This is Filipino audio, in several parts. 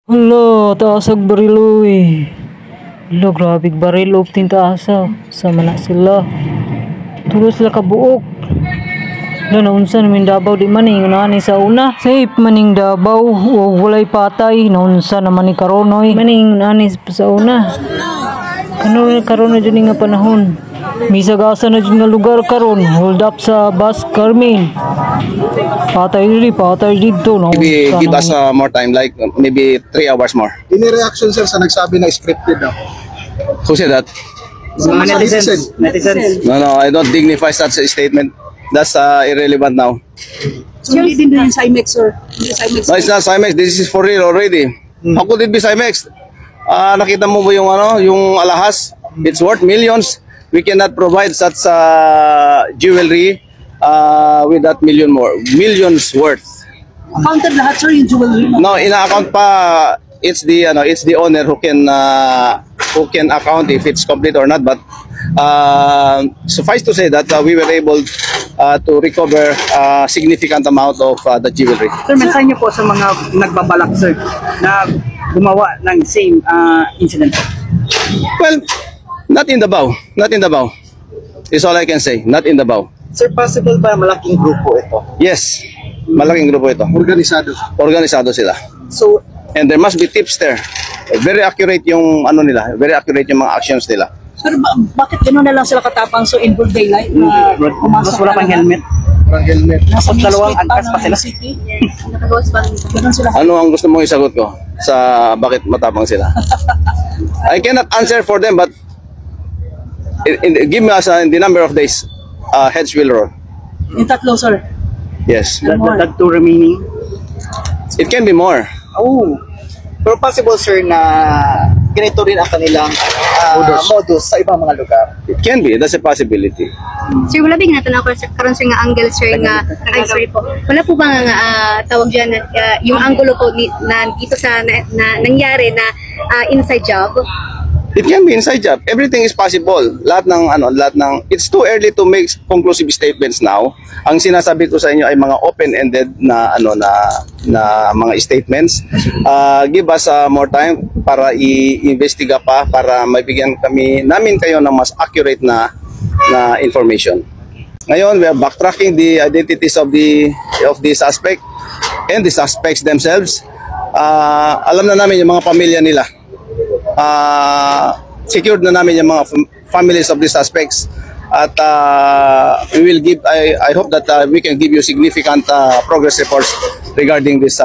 Hala, taasag bariloy. Hala, grabig baril of tintaasa. Sama na sila. Tulos sila kabuok. Hala, naunsa namin Davao di maning nani sa una. Safe maning Davao. O walay patay. Naunsa naman ni Karonoy. Maning nani sa una. Karon na dyan nga panahon. Misagasa na dyan nga lugar karon. Hold up sa bus Carmen. Patay dito. No? Maybe give us more time, like maybe 3 hours more. Any reaction sir sa nagsabi na scripted daw? Who said that? Mga netizens. No, I don't dignify such a statement. That's irrelevant now. So, hindi din yung Cymex, sir. No, it's not Cymex. This is for real already. How could it be Cymex? Nakita mo ba yung yung alahas? It's worth millions. We cannot provide such jewelry with that millions worth. Accounted lahat, sir, yung jewelry. No, ina-account pa. It's the owner who can account if it's complete or not. But suffice to say that we were able to recover a significant amount of the jewelry. Sir, mensahe niyo po sa mga nagbabalak, sir, na gumawa ng same incident. Well, not in Davao. Is all I can say. Not in Davao. Sir, possible ba malaking grupo ito? Yes, malaking grupo ito. Organisado sila. So, And there must be tips there. Very accurate yung very accurate yung mga actions nila. Sir, bakit gano'n na lang sila katapang so in broad daylight na pumasok Wala pang helmet. nasa main dalawang street angkas pa ng sila. city? Gano'n sila. Ano ang gusto mong isagot ko sa bakit matapang sila? I cannot answer for them, but give me in the number of days, heads will roll. Yung tatlo, sir. Yes. That two remaining. It can be more. oh. Pero possible sir na ganito rin ang kanilang modus sa ibang mga lugar. It can be. That's a possibility. Sir, wala bang natanaw ko karon sir nga angle sir nga ay sorry po. Wala po ba nga tawag diyan yung angulo po na dito sa nangyari na inside job? It can be inside job. Everything is possible. Lahat ng it's too early to make conclusive statements now. Ang sinasabi ko sa inyo ay mga open-ended na mga statements. Give us more time para i-investiga pa para mabigyan namin kayo ng mas accurate na information. Ngayon, we are backtracking the identities of the suspect and the suspects themselves. Alam na namin yung mga pamilya nila. Secured na namin yung mga families of the suspects at we will give I hope that we can give you significant progress reports regarding this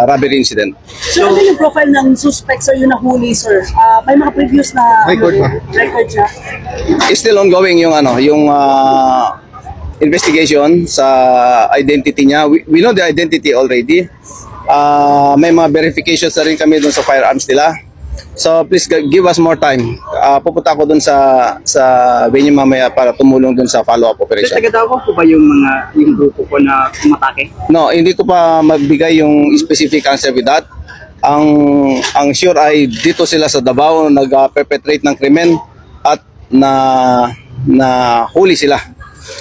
robbery incident. So, ano yung profile ng suspect, sir, yung nahuli, sir? May mga previous na record siya? It's still ongoing yung investigation sa identity niya. We know the identity already. May mga verifications na rin kami dun sa firearms nila. So please give us more time. Pupunta ako dun sa venue mamaya para tumulong dun sa follow-up operation. Sir, taga-Davao po ba yung grupo po na umatake? No, hindi ko pa magbigay yung specific answer with that. Ang sure ay dito sila sa Davao nag-perpetrate ng krimen at na huli sila.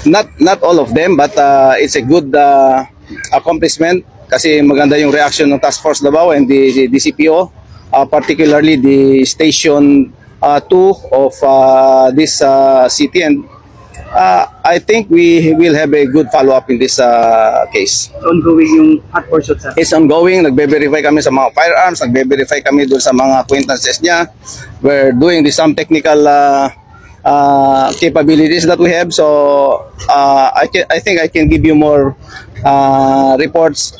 Not all of them, but it's a good accomplishment kasi maganda yung reaction ng Task Force Davao and the DCPO. Particularly the station 2 of this city, and I think we will have a good follow-up in this case. Ongoing yung hot pursuit, sir? It's ongoing. Nagbe-verify kami sa mga firearms, nagbe-verify kami doon sa mga acquaintances niya. We're doing some technical capabilities that we have, so I think I can give you more reports